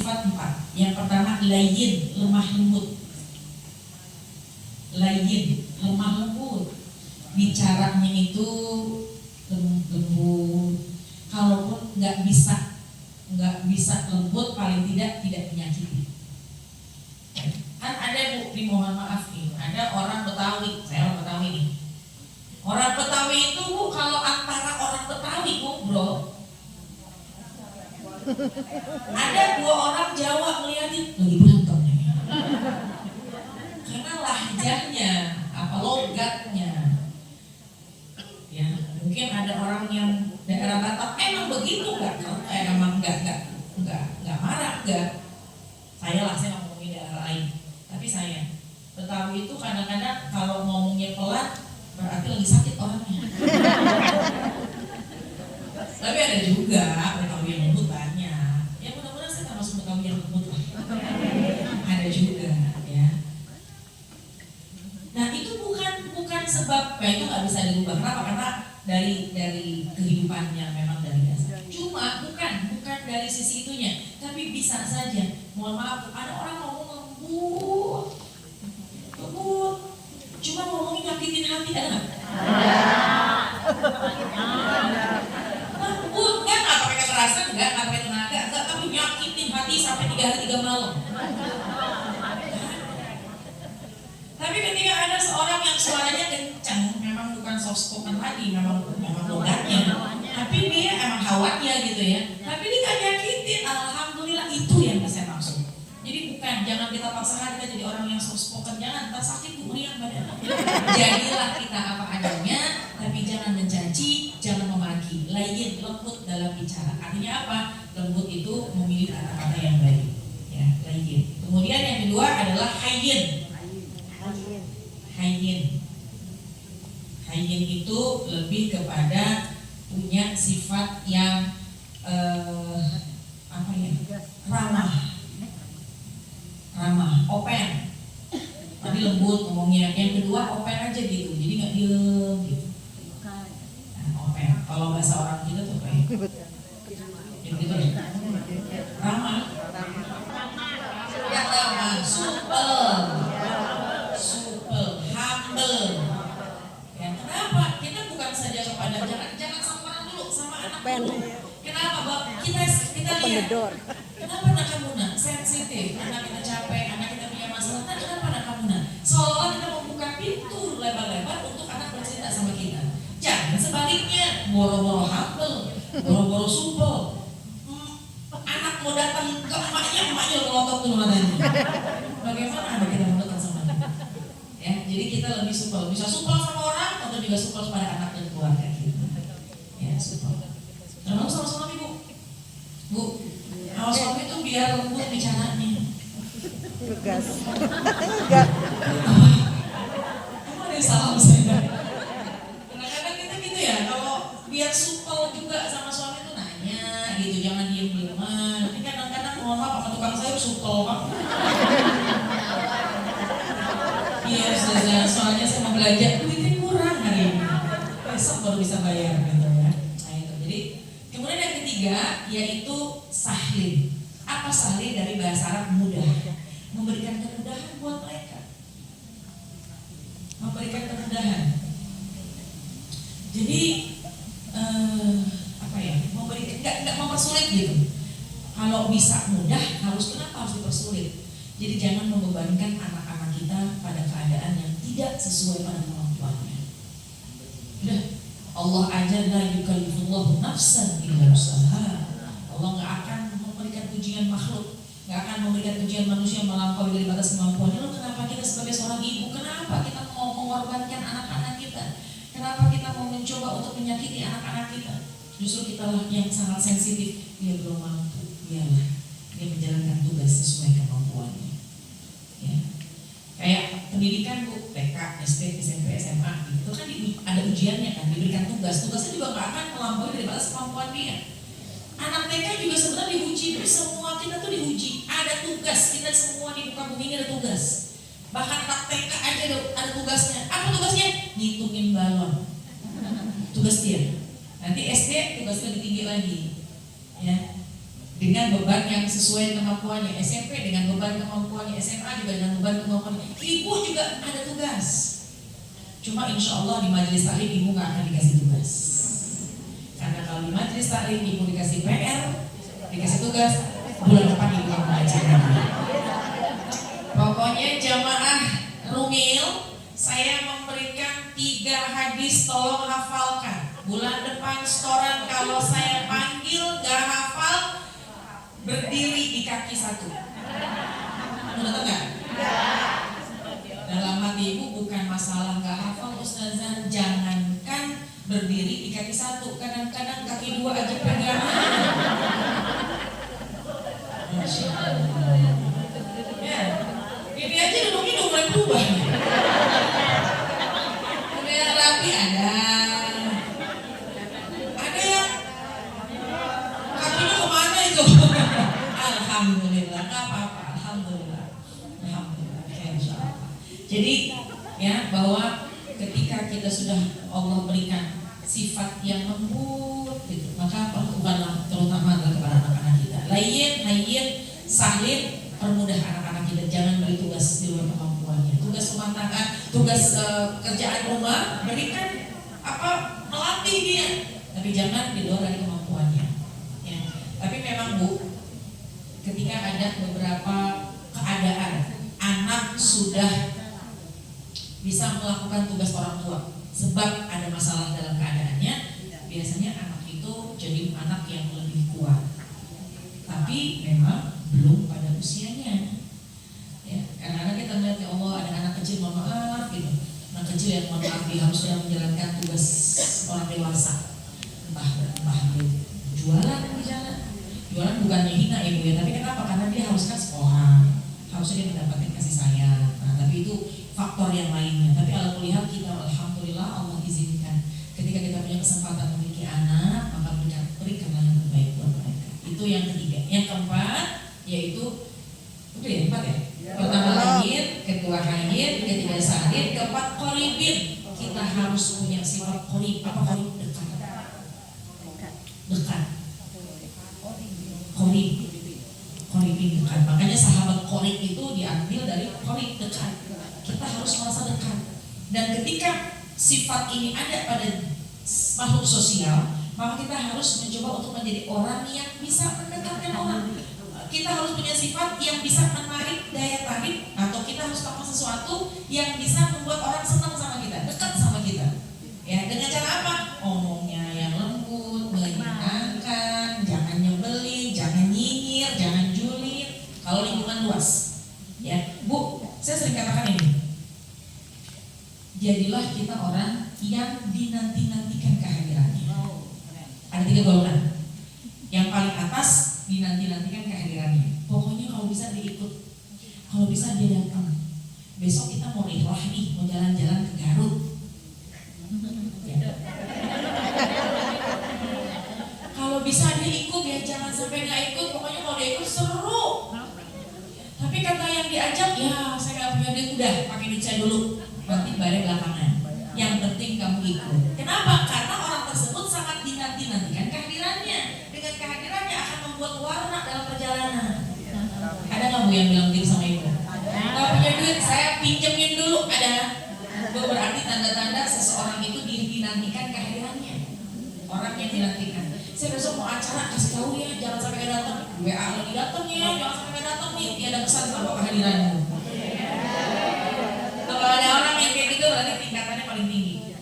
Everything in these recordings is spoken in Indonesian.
sifat 4. Yang pertama layyin, lemah lembut. Layyin, lemah lembut. Bicaranya itu lembut. Kalaupun nggak bisa lembut, paling tidak menyakiti. Kan ada Bu, mohon maaf nih, ada orang Betawi, saya orang Betawi nih. Orang Betawi itu Bu, kalau antara orang Betawi ngobrol, ada 2 orang Jawa ngeliatin lagi berantem nih. Karena lahjahnya, apa logatnya. Ya, mungkin ada orang yang daerah Batak emang begitu nggak? Emang nggak marah nggak? Saya nggak ngomongin daerah lain, tapi saya Betawi itu kadang-kadang kalau ngomongnya pelan berarti lagi sakit orangnya. Tapi ada juga Betawi yang lembut banyak. Ya mudah-mudahan saya termasuk Betawi yang lembut lah. Ada juga ya. Nah itu bukan sebab, itu nggak bisa dirubah. Kenapa? Karena dari kehidupannya memang dari dasar. Cuma bukan dari sisi itunya, tapi bisa saja. Mohon maaf, ada orang ngomong lembut, cuma ngomongin nyakitin hati, ada nggak? Lembut kan? Nggak pakai kekerasan, nggak pakai tenaga, nggak, tapi nyakitin hati sampai 3 hari 3 malam. Tapi ketika ada seorang yang suaranya kencang, memang bukan soft spoken lagi, memang logatnya, tapi dia emang hawanya gitu ya. Tapi dia gak nyakitin, alhamdulillah, itu yang saya maksud. Jadi jangan kita paksakan kita jadi orang yang soft spoken, jangan, tak sakit meriang badan. Jadilah kita apa adanya, tapi jangan mencaci, jangan memaki. Layyin, lembut dalam bicara. Artinya apa? Lembut itu memilih kata-kata yang baik. Ya, layyin. Kemudian yang kedua adalah hayyin. Hayyin itu lebih kepada punya sifat yang ramah, open. Tadi lembut ngomongnya, yang kedua open aja gitu, jadi nggak diem gitu. Nah, open. Kalau bahasa orang kita tuh kayak gitu ya. Ramah, humble. Ya, kenapa? Kita bukan saja kepada jangan sama orang dulu, sama anak dulu. Kenapa, Bang? Kita lihat. Kenapa anak kamu sensitif? Anak kita capek, anak kita punya masalah. Kenapa anak kamu seolah-olah kita membuka pintu lebar-lebar untuk anak bercerita sama kita. Jangan sebaliknya, boro-boro humble, boro-boro supel. Anak mau datang ke emaknya ngelotok dulu matanya. Bagaimana anak kita mau datang sama kita? Ya, jadi kita lebih supel, bisa supel sama orang atau juga supel pada anak dan keluarga kita. Ya, supel. Termasuk sama suami Bu, kalau suami itu biar lembut bicaranya. Tugas. Enggak. Kamu ada yang salah saya. Kadang-kadang kita gitu ya, kalau biar supel juga sama suami itu nanya gitu, jangan diem-dieman. Tapi kadang-kadang mohon maaf sama tukang sayur supel Pak. Iya, soalnya saya mau belanja, duitnya kurang hari ini. Besok baru bisa bayar gitu ya. Nah itu, jadi kemudian yang ketiga yaitu sahlin. Apa sahlin? Dari bahasa Arab mudah, memberikan kemudahan buat mereka, memberikan kemudahan. Jadi memberikan, nggak mempersulit gitu. Kalau bisa mudah, kenapa harus dipersulit? Jadi jangan membebankan anak-anak kita pada keadaan yang tidak sesuai pada kemampuannya. Udah, Allah aja la yukallifullahu nafsan illa wus'aha. Allah nggak akan memberikan ujian makhluk, nggak akan memberikan ujian manusia melampaui dari batas kemampuannya. Lalu kenapa kita sebagai seorang ibu, kenapa kita mau mengorbankan anak-anak kita? Kenapa kita mau mencoba untuk menyakiti anak-anak kita? Justru kita lah yang sangat sensitif. Dia belum mampu, biarlah dia menjalankan tugas sesuai kemampuannya. Ya. Kayak pendidikan Bu, TK, SD, SMP, SMA itu kan ada ujiannya kan, diberikan tugasnya juga nggak akan melampaui dari batas kemampuan dia. Anak TK juga sebenarnya diuji, semua kita tuh diuji, ada tugas, kita semua di muka bumi ini ada tugas. Bahkan anak TK aja ada tugasnya. Apa tugasnya? Ngitungin balon. Tugas dia. Nanti SD tugasnya lebih tinggi lagi, ya. dengan beban yang sesuai kemampuannya, SMP dengan beban kemampuannya, SMA juga dengan beban kemampuannya. Ibu juga ada tugas. Cuma insya Allah di majelis taklim ibu nggak akan dikasih tugas. Karena kalau di majelis taklim ibu dikasih PR, dikasih tugas, bulan depan ibu akan mengajar. Pokoknya jamaah Rumil, saya memberikan 3 hadis, tolong hafalkan. Bulan depan setoran kalau saya panggil gak hafal, berdiri di kaki 1. Udah tahu gak? Dalam hati ibu bukan masalah gak hafal ustazah, jangankan berdiri di kaki 1, kadang-kadang kaki 2 aja pegangan. Masya Allah. Ya, ini aja duduknya udah mulai berubah. Ada yang rapi, ada yang kakinya kemana itu? Alhamdulillah, nggak apa-apa. Alhamdulillah, ya, insya Allah. Jadi ya bahwa ketika kita sudah Allah berikan sifat yang lembut, gitu, maka lakukanlah terutama kepada anak-anak kita. Layyin, hayyin, sahlin, permudah anak-anak kita. Jangan beri tugas di luar kemampuannya. Tugas rumah tangga, tugas kerjaan rumah, berikan melatih dia. Tapi jangan di luar dari kemampuannya. Ya. Tapi memang Bu, ketika ada beberapa keadaan anak sudah bisa melakukan tugas orang tua, sebab ada masalah dalam keadaannya, biasanya anak itu jadi anak yang lebih kuat. Tapi memang belum pada usianya. Ya, karena kita melihat ya Allah ada anak kecil mohon maaf gitu, anak kecil yang mohon maaf dia harus sedang menjalankan tugas orang dewasa. Entah dia jualan di jalan. Jualan bukannya hina ibu ya, tapi kenapa? Karena dia harus kan sekolah, harusnya dia mendapatkan kasih sayang. Nah, tapi itu faktor yang lainnya. Tapi kalau melihat kita, alhamdulillah Allah izinkan. Ketika kita punya kesempatan memiliki anak, maka berikanlah yang terbaik buat mereka. Itu yang ketiga. Yang keempat, yaitu udah ya, 4 ya. Pertama hayyin, kedua hayyin, ketiga sahlin, keempat qoribin. Kita harus punya sifat qorib. Apa qorib? Dekat. Qoribin dekat. Makanya sahabat qorib itu diambil dari qorib, dekat. Kita harus merasa dekat. Dan ketika sifat ini ada pada makhluk sosial, maka kita harus mencoba untuk menjadi orang yang bisa mendekatkan orang. Kita harus punya sifat yang bisa menarik daya tarik, atau kita harus melakukan sesuatu yang bisa membuat orang senang sama kita, dekat sama kita. Ya, dengan cara apa? Omongnya yang lembut, menyenangkan, jangan nyebelin, jangan nyinyir, jangan julid. Kalau lingkungan luas, ya Bu, saya sering katakan ini. Jadilah kita orang yang dinanti-nantikan kehadirannya. Ada 3 golongan. Yang paling atas dinanti-nantikan kehadirannya. Pokoknya kalau bisa dia ikut, kalau bisa dia datang. Besok kita mau rihlah nih, mau jalan-jalan ke Garut. Ya. Kalau bisa dia ikut ya, jangan sampai nggak ikut. Pokoknya kalau dia ikut seru. Tapi kata yang diajak, ya saya nggak punya duit, udah pakai duit saya dulu. Nanti bayar belakangan. Yang penting kamu ikut. Kenapa? Karena orang tersebut sangat dinanti-nantikan kehadirannya. Dengan kehadirannya akan membuat warna dalam perjalanan. Ada nggak Bu yang bilang gitu sama ibu? Nggak punya duit, saya pinjemin dulu. Ada. Itu berarti tanda-tanda seseorang itu dinantikan kehadirannya. Orang yang dinantikan. Saya besok mau acara, kasih tahu ya, jangan sampai nggak datang. WA lagi datang ya, jangan sampai nggak datang nih. Dia ada kesan sama kehadiranmu. Kalau ada orang yang kayak gitu berarti tingkatannya paling tinggi.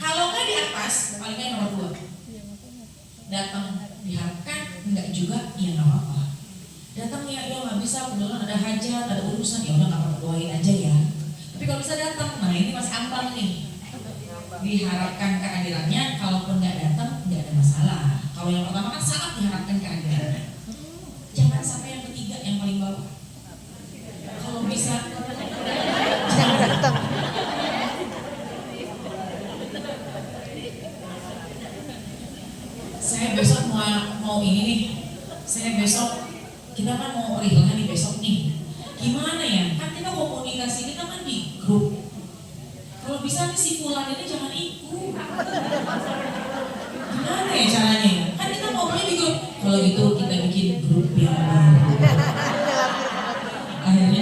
Kalau nggak di atas, paling nggak nomor 2. Datang diharapkan, enggak juga, ya nggak apa-apa. Datang ya nggak bisa, kebetulan ada hajat, ada urusan, ya udah nggak apa-apa, doain aja ya. Tapi kalau bisa datang, nah ini masih ambang nih. Diharapkan kehadirannya, kalaupun nggak datang, nggak ada masalah. Kalau yang pertama kan sangat diharapkan kehadirannya. Jangan sampai yang ketiga, yang paling bawah. Kalau bisa jangan datang. Saya besok mau ini nih. Saya besok kita kan mau rihlah nih besok nih. Gimana ya? Kan kita komunikasi kita kan di grup. Kalau bisa nih si fulan ini jangan ikut. Gimana ya caranya? Kan kita ngobrolnya di grup. Kalau gitu kita bikin grup yang baru. Akhirnya